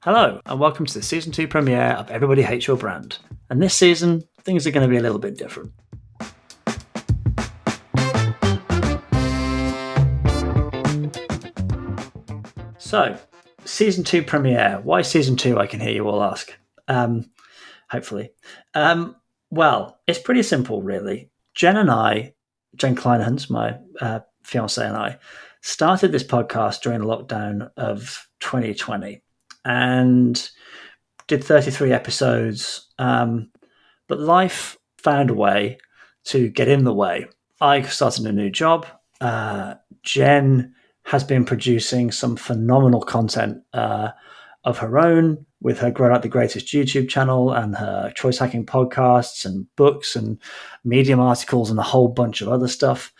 Hello, and welcome to the Season 2 premiere of Everybody Hates Your Brand. And this season, things are going to be a little bit different. So, Season 2 premiere. Why Season 2, I can hear you all ask. Hopefully. Well, it's pretty simple, really. Jen Kleinhans, my fiancée, and I, started this podcast during the lockdown of 2020 and did 33 episodes. But life found a way to get in the way. I started a new job. Jen has been producing some phenomenal content of her own with her Grow Like the Greatest YouTube channel and her choice hacking podcasts and books and Medium articles and a whole bunch of other stuff.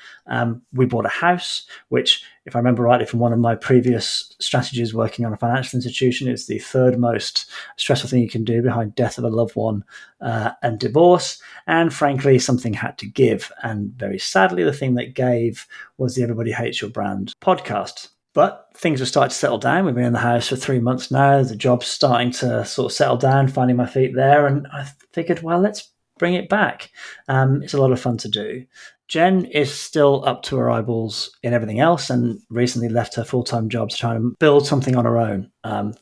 We bought a house, which, if I remember rightly from one of my previous strategies working on a financial institution, is the third most stressful thing you can do behind death of a loved one and divorce. And frankly, something had to give. And very sadly, the thing that gave was the Everybody Hates Your Brand podcast. But things have started to settle down. We've been in the house for 3 months now. The job's starting to sort of settle down, finding my feet there. And I figured, well, let's bring it back. It's a lot of fun to do. Jen is still up to her eyeballs in everything else and recently left her full-time job to try and build something on her own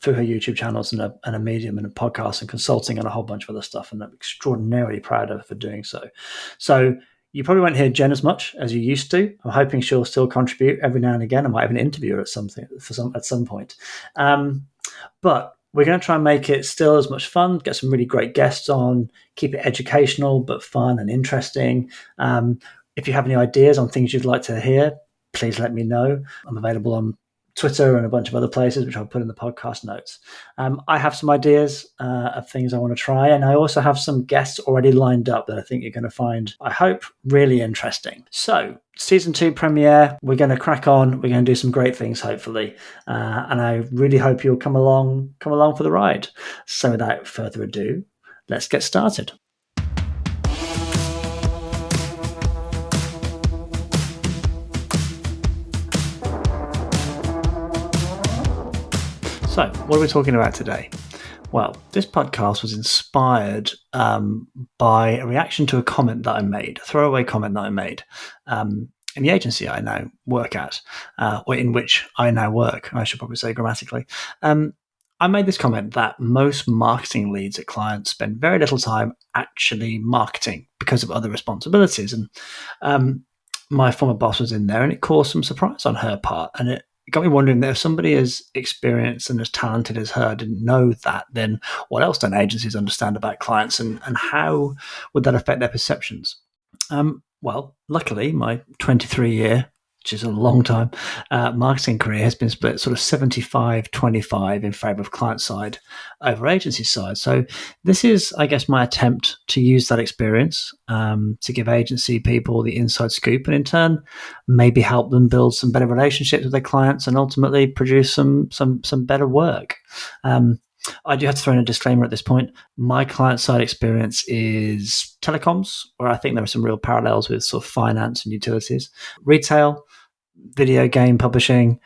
through her YouTube channels and a Medium and a podcast and consulting and a whole bunch of other stuff. And I'm extraordinarily proud of her for doing so. So you probably won't hear Jen as much as you used to. I'm hoping she'll still contribute every now and again. I might even interview her at some point. But we're going to try and make it still as much fun, get some really great guests on, keep it educational but fun and interesting. If you have any ideas on things you'd like to hear, please let me know. I'm available on Twitter and a bunch of other places, which I'll put in the podcast notes. I have some ideas of things I want to try, and I also have some guests already lined up that I think you're going to find, I hope, really interesting. So, Season 2 premiere, we're going to crack on. We're going to do some great things, hopefully, and I really hope you'll come along for the ride. So, without further ado, let's get started. So, what are we talking about today? Well, this podcast was inspired by a reaction to a comment that I made, a throwaway comment that I made in the agency I now work at, or in which I now work, I should probably say grammatically. I made this comment that most marketing leads at clients spend very little time actually marketing because of other responsibilities. And my former boss was in there, and it caused some surprise on her part, and it got me wondering that if somebody as experienced and as talented as her didn't know that, then what else don't agencies understand about clients, and how would that affect their perceptions? Well, luckily, my 23-year, which is a long time, marketing career has been split sort of 75-25 in favor of client side over agency side. So this is, I guess, my attempt to use that experience to give agency people the inside scoop, and in turn, maybe help them build some better relationships with their clients and ultimately produce some better work. I do have to throw in a disclaimer at this point. My client-side experience is telecoms, where I think there are some real parallels with sort of finance and utilities, retail, video game publishing,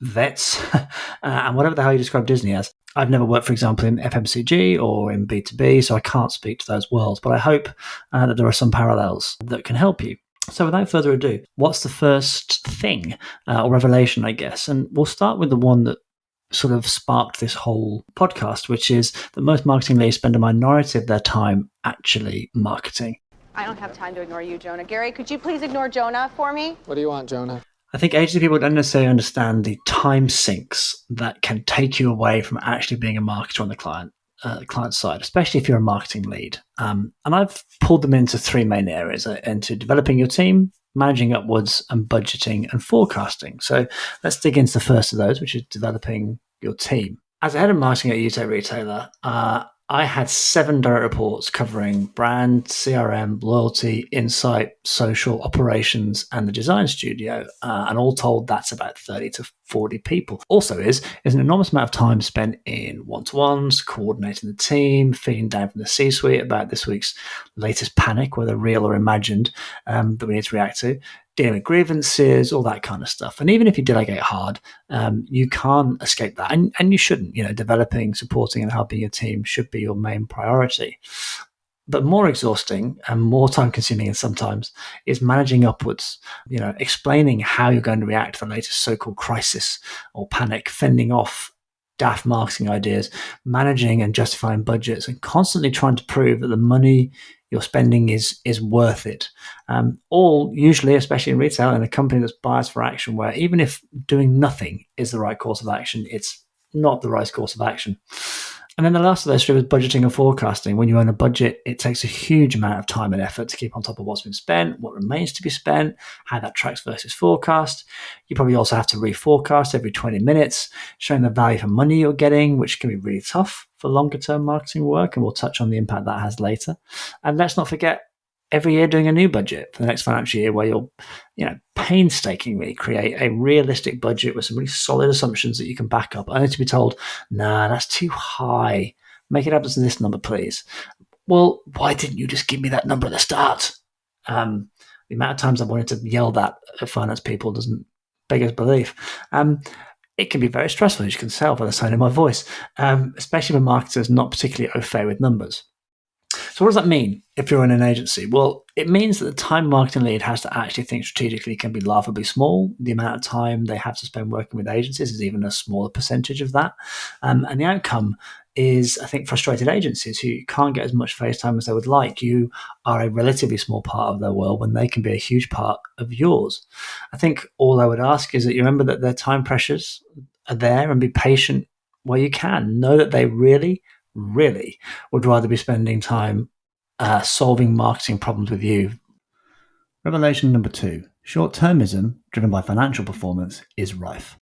vets, and whatever the hell you describe Disney as. I've never worked, for example, in FMCG or in B2B, so I can't speak to those worlds, but I hope that there are some parallels that can help you. So without further ado, what's the first thing or revelation, I guess? And we'll start with the one that sort of sparked this whole podcast, which is that most marketing leads spend a minority of their time actually marketing. I don't have time to ignore you, Jonah. Gary, could you please ignore Jonah for me? What do you want, Jonah? I think agency people don't necessarily understand the time sinks that can take you away from actually being a marketer on the client side, especially if you're a marketing lead. And I've pulled them into three main areas: into developing your team, managing upwards, and budgeting and forecasting. So let's dig into the first of those, which is developing your team. As a head of marketing at a UK retailer, I had 7 direct reports covering brand, CRM, loyalty, insight, social, operations, and the design studio. And all told, that's about 30 to 40 people. Also is an enormous amount of time spent in one-to-ones, coordinating the team, feeding down from the C-suite about this week's latest panic, whether real or imagined, that we need to react to, dealing with grievances, all that kind of stuff. And even if you delegate hard, you can't escape that. And you shouldn't. Developing, supporting, and helping your team should be your main priority. But more exhausting and more time consuming and sometimes is managing upwards, explaining how you're going to react to the latest so-called crisis or panic, fending off daft marketing ideas, managing and justifying budgets, and constantly trying to prove that the money you're spending is worth it. All usually, especially in retail, in a company that's biased for action, where even if doing nothing is the right course of action, it's not the right course of action. And then the last of those three was budgeting and forecasting. When you own a budget, it takes a huge amount of time and effort to keep on top of what's been spent, what remains to be spent, how that tracks versus forecast. You probably also have to reforecast every 20 minutes, showing the value for money you're getting, which can be really tough for longer term marketing work. And we'll touch on the impact that has later. And let's not forget, every year doing a new budget for the next financial year, where you'll painstakingly create a realistic budget with some really solid assumptions that you can back up, only to be told, nah, that's too high. Make it up to this number, please. Well, why didn't you just give me that number at the start? The amount of times I've wanted to yell that at finance people doesn't beg belief. It can be very stressful, as you can tell by the sound of my voice, especially when marketers are not particularly au fait with numbers. So what does that mean if you're in an agency? Well, it means that the time marketing lead has to actually think strategically can be laughably small. The amount of time they have to spend working with agencies is even a smaller percentage of that. And the outcome is, I think, frustrated agencies who can't get as much face time as they would like. You are a relatively small part of their world when they can be a huge part of yours. I think all I would ask is that you remember that their time pressures are there, and be patient where you can. Know that they really would rather be spending time solving marketing problems with you. Revelation number 2. Short-termism, driven by financial performance, is rife.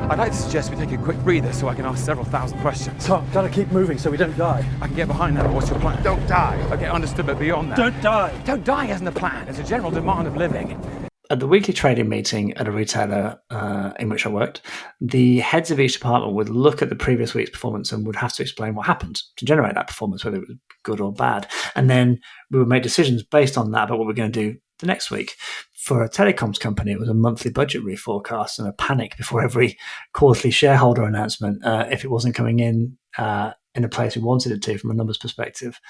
I'd like to suggest we take a quick breather so I can ask several thousand questions. Tom, gotta keep moving so we don't die. I can get behind that, but what's your plan? Don't die. Okay, understood, but beyond that. Don't die. Don't die isn't a plan. It's a general demand of living. At the weekly trading meeting at a retailer in which I worked, the heads of each department would look at the previous week's performance and would have to explain what happened to generate that performance, whether it was good or bad. And then we would make decisions based on that about what we're going to do the next week. For a telecoms company, it was a monthly budget reforecast and a panic before every quarterly shareholder announcement if it wasn't coming in the place we wanted it to from a numbers perspective.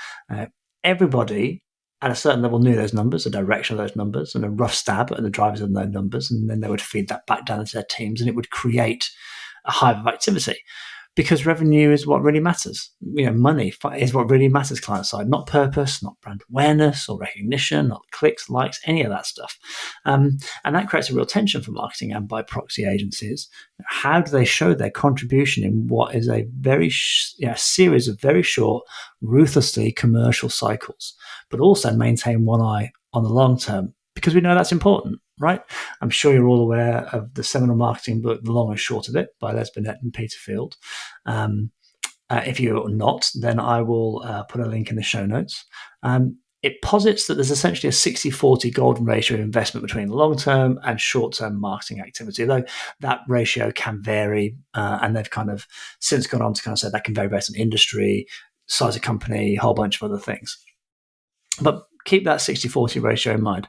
Everybody at a certain level knew those numbers, the direction of those numbers, and a rough stab at the drivers of those numbers, and then they would feed that back down into their teams, and it would create a hive of activity. Because revenue is what really matters. Money is what really matters client side, not purpose, not brand awareness or recognition, not clicks, likes, any of that stuff. And that creates a real tension for marketing and by proxy agencies. How do they show their contribution in what is a very series of very short, ruthlessly commercial cycles, but also maintain one eye on the long term? Because we know that's important, right? I'm sure you're all aware of the seminal marketing book, The Long and Short of It, by Les Binet and Peter Field. If you're not, then I will put a link in the show notes. It posits that there's essentially a 60-40 golden ratio of investment between long-term and short-term marketing activity, though that ratio can vary, and they've kind of since gone on to kind of say that can vary based on industry, size of company, a whole bunch of other things. But keep that 60-40 ratio in mind.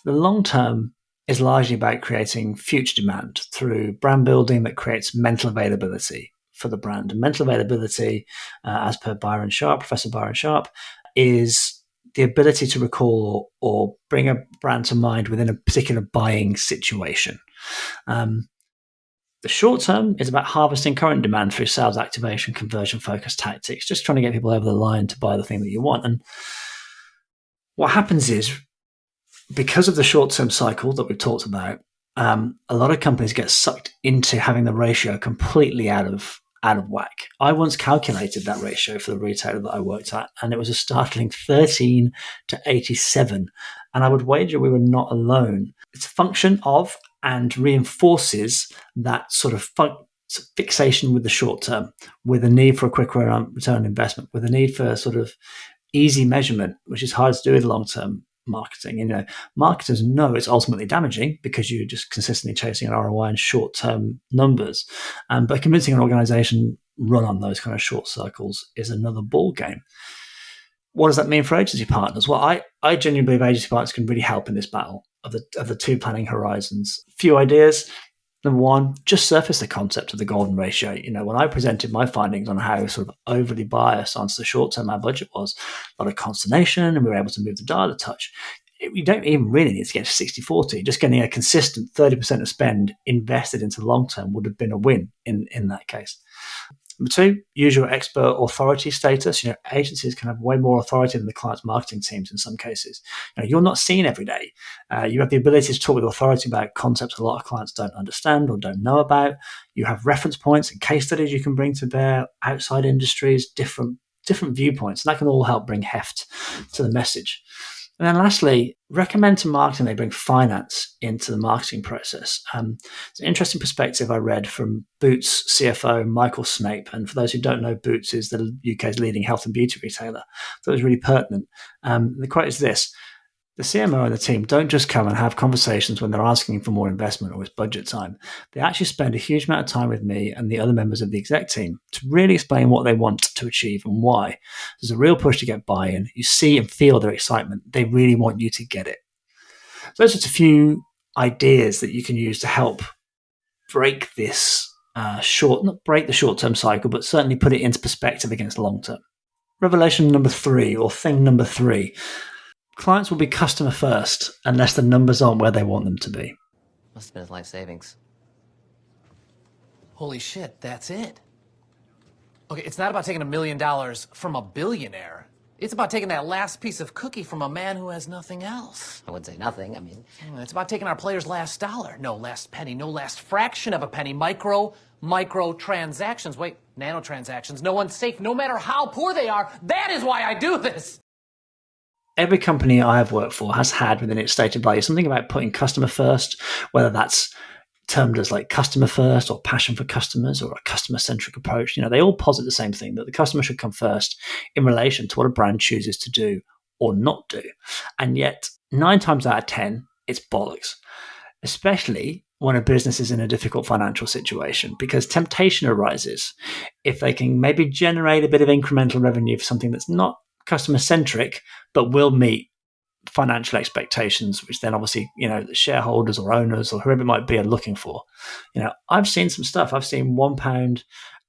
The long term is largely about creating future demand through brand building that creates mental availability for the brand. And mental availability, as per Professor Byron Sharp, is the ability to recall or bring a brand to mind within a particular buying situation. The short term is about harvesting current demand through sales activation, conversion-focused tactics, just trying to get people over the line to buy the thing that you want. And what happens is, because of the short-term cycle that we've talked about, a lot of companies get sucked into having the ratio completely out of whack. I once calculated that ratio for the retailer that I worked at, and it was a startling 13 to 87. And I would wager we were not alone. It's a function of and reinforces that sort of fixation with the short term, with a need for a quick return on investment, with a need for sort of easy measurement, which is hard to do with long-term marketing. Marketers know it's ultimately damaging because you're just consistently chasing an ROI and short-term numbers. But convincing an organization run on those kind of short cycles is another ball game. What does that mean for agency partners? Well, I genuinely believe agency partners can really help in this battle of the two planning horizons. A few ideas. Number one, just surface the concept of the golden ratio. When I presented my findings on how sort of overly biased onto the short term our budget was, a lot of consternation, and we were able to move the dial a touch. We don't even really need to get to 60-40. Just getting a consistent 30% of spend invested into long term would have been a win in that case. Number two, use your expert authority status. Agencies can have way more authority than the client's marketing teams in some cases. You're not seen every day. You have the ability to talk with authority about concepts a lot of clients don't understand or don't know about. You have reference points and case studies you can bring to bear, outside industries, different viewpoints, and that can all help bring heft to the message. And then lastly, recommend to marketing they bring finance into the marketing process. It's an interesting perspective I read from Boots CFO Michael Snape. And for those who don't know, Boots is the UK's leading health and beauty retailer. So it was really pertinent. The quote is this: the CMO and the team don't just come and have conversations when they're asking for more investment or it's budget time. They actually spend a huge amount of time with me and the other members of the exec team to really explain what they want to achieve and why. There's a real push to get buy-in. You see and feel their excitement. They really want you to get it. So those are just a few ideas that you can use to help break this not break the short-term cycle, but certainly put it into perspective against long-term. Revelation number 3, or thing number 3. Clients will be customer first unless the numbers aren't where they want them to be. Must have been his life savings. Holy shit, that's it. Okay, it's not about taking $1 million from a billionaire. It's about taking that last piece of cookie from a man who has nothing else. I wouldn't say nothing. I mean, It's about taking our player's last dollar. No last penny, no last fraction of a penny. Micro transactions. Wait, nano transactions. No one's safe, no matter how poor they are. That is why I do this. Every company I have worked for has had within its stated value something about putting customer first, whether that's termed as like customer first or passion for customers or a customer-centric approach. They all posit the same thing, that the customer should come first in relation to what a brand chooses to do or not do. And yet 9 times out of 10, it's bollocks, especially when a business is in a difficult financial situation, because temptation arises if they can maybe generate a bit of incremental revenue for something that's not customer-centric, but will meet financial expectations, which then obviously, the shareholders or owners or whoever it might be are looking for. I've seen some stuff. I've seen £1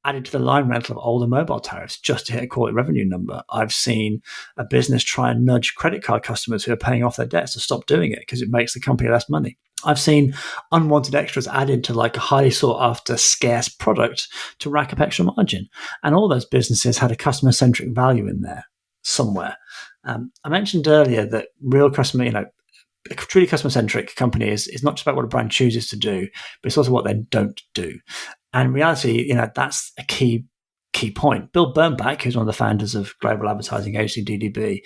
added to the line rental of older mobile tariffs just to hit a quarterly revenue number. I've seen a business try and nudge credit card customers who are paying off their debts to stop doing it because it makes the company less money. I've seen unwanted extras added to like a highly sought after scarce product to rack up extra margin. And all those businesses had a customer-centric value in there somewhere. I mentioned earlier that real customer, a truly customer-centric company is not just about what a brand chooses to do, but it's also what they don't do. And in reality, that's a key point. Bill Bernbach, who's one of the founders of global advertising agency DDB,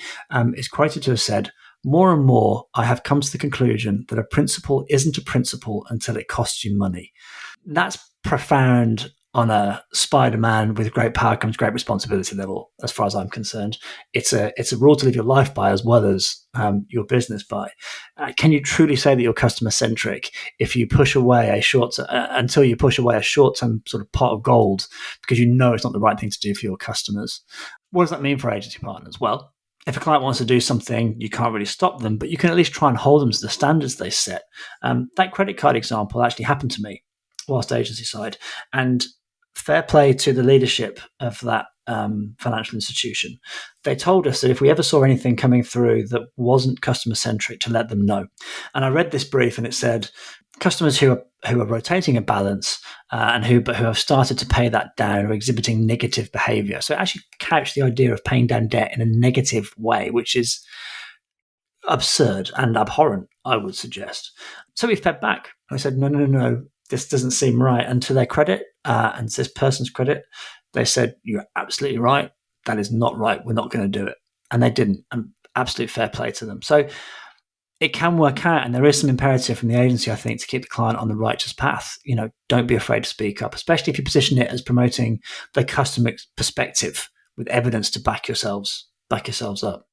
is quoted to have said, "More and more, I have come to the conclusion that a principle isn't a principle until it costs you money." That's profound on a Spider-Man with great power comes great responsibility level, as far as I'm concerned. It's a rule to live your life by as well as your business by. Can you truly say that you're customer-centric if you push away until you push away a short-term sort of pot of gold because it's not the right thing to do for your customers? What does that mean for agency partners? Well, if a client wants to do something, you can't really stop them, but you can at least try and hold them to the standards they set. That credit card example actually happened to me whilst agency side, and fair play to the leadership of that financial institution. They told us that if we ever saw anything coming through that wasn't customer-centric, to let them know. And I read this brief and it said, customers who are rotating a balance and who have started to pay that down are exhibiting negative behavior. So it actually couched the idea of paying down debt in a negative way, which is absurd and abhorrent, I would suggest. So we fed back. I said, no, this doesn't seem right. And to their credit, and to this person's credit, they said, "You're absolutely right. That is not right. We're not going to do it." And they didn't. And absolute fair play to them. So it can work out. And there is some imperative from the agency, I think, to keep the client on the righteous path. Don't be afraid to speak up, especially if you position it as promoting the customer perspective with evidence to back yourselves up.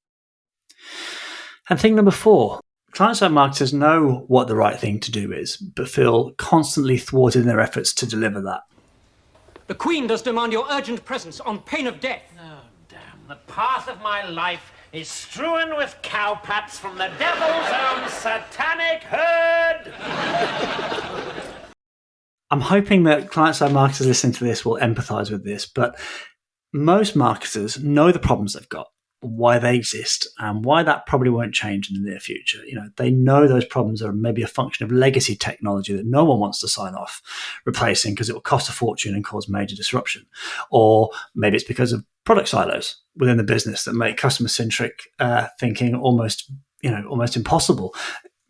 And thing number 4, client-side marketers know what the right thing to do is, but feel constantly thwarted in their efforts to deliver that. The Queen does demand your urgent presence on pain of death. Oh, damn. The path of my life is strewn with cowpats from the devil's own satanic herd. I'm hoping that client-side marketers listening to this will empathize with this, but most marketers know the problems they've got, why they exist, and why that probably won't change in the near future. They know those problems are maybe a function of legacy technology that no one wants to sign off replacing because it will cost a fortune and cause major disruption. Or maybe it's because of product silos within the business that make customer-centric thinking almost impossible.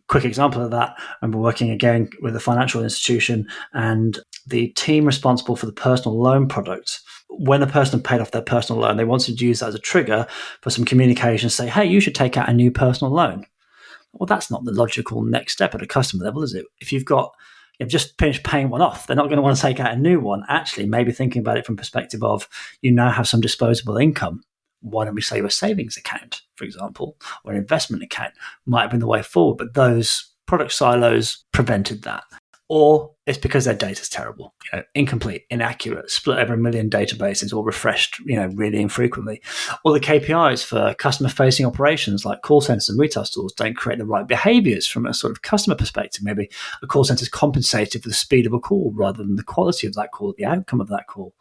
Quick example of that, I remember working again with a financial institution, and the team responsible for the personal loan product, when a person paid off their personal loan, they wanted to use that as a trigger for some communication, say, hey, you should take out a new personal loan. Well, that's not the logical next step at a customer level, is it? If you've just finished paying one off, they're not going to want to take out a new one. Actually, maybe thinking about it from perspective of you now have some disposable income. Why don't we say a savings account, for example, or an investment account might have been the way forward, but those product silos prevented that. Or it's because their data's terrible, incomplete, inaccurate, split over 1 million databases or refreshed, really infrequently. Or the KPIs for customer-facing operations like call centers and retail stores don't create the right behaviors from a sort of customer perspective. Maybe a call center is compensated for the speed of a call rather than the quality of that call, the outcome of that call.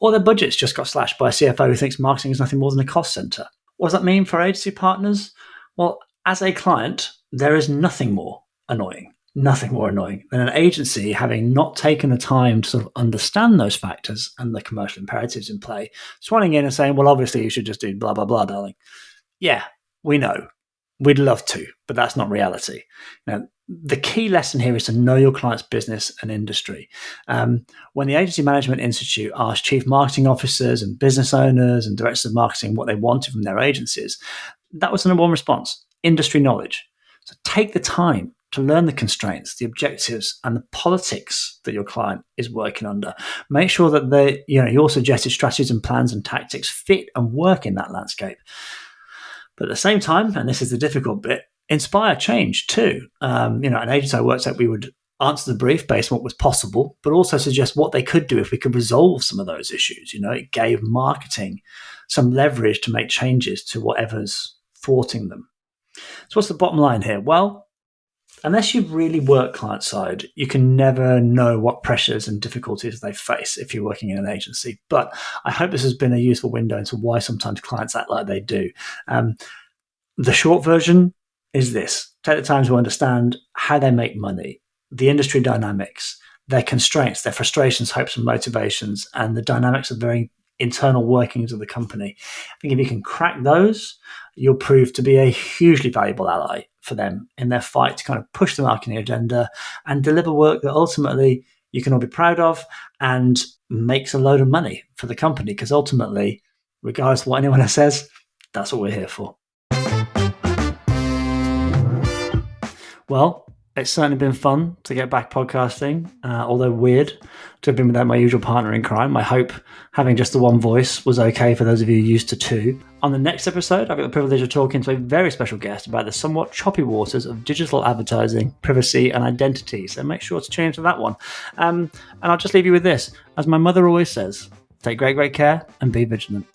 Or their budgets just got slashed by a CFO who thinks marketing is nothing more than a cost center. What does that mean for agency partners? Well, as a client, there is nothing more annoying than an agency having not taken the time to sort of understand those factors and the commercial imperatives in play, swanning in and saying, well, obviously you should just do blah, blah, blah, darling. Yeah, we know. We'd love to, but that's not reality. The key lesson here is to know your client's business and industry. When the Agency Management Institute asked chief marketing officers and business owners and directors of marketing what they wanted from their agencies, that was the number one response: industry knowledge. So take the time to learn the constraints, the objectives, and the politics that your client is working under. Make sure that your suggested strategies and plans and tactics fit and work in that landscape. But at the same time, and this is the difficult bit, inspire change too. An agency I worked at, we would answer the brief based on what was possible, but also suggest what they could do if we could resolve some of those issues. It gave marketing some leverage to make changes to whatever's thwarting them. So what's the bottom line here? Well, unless you've really worked client side, you can never know what pressures and difficulties they face if you're working in an agency. But I hope this has been a useful window into why sometimes clients act like they do. The short version is this: take the time to understand how they make money, the industry dynamics, their constraints, their frustrations, hopes and motivations, and the dynamics of their internal workings of the company. I think if you can crack those, you'll prove to be a hugely valuable ally for them in their fight to kind of push the marketing agenda and deliver work that ultimately you can all be proud of and makes a load of money for the company, because ultimately, regardless of what anyone else says, that's what we're here for. Well, it's certainly been fun to get back podcasting, although weird to have been without my usual partner in crime. I hope having just the one voice was okay for those of you used to two. On the next episode, I've got the privilege of talking to a very special guest about the somewhat choppy waters of digital advertising, privacy and identity. So make sure to tune into that one. And I'll just leave you with this. As my mother always says, take great care and be vigilant.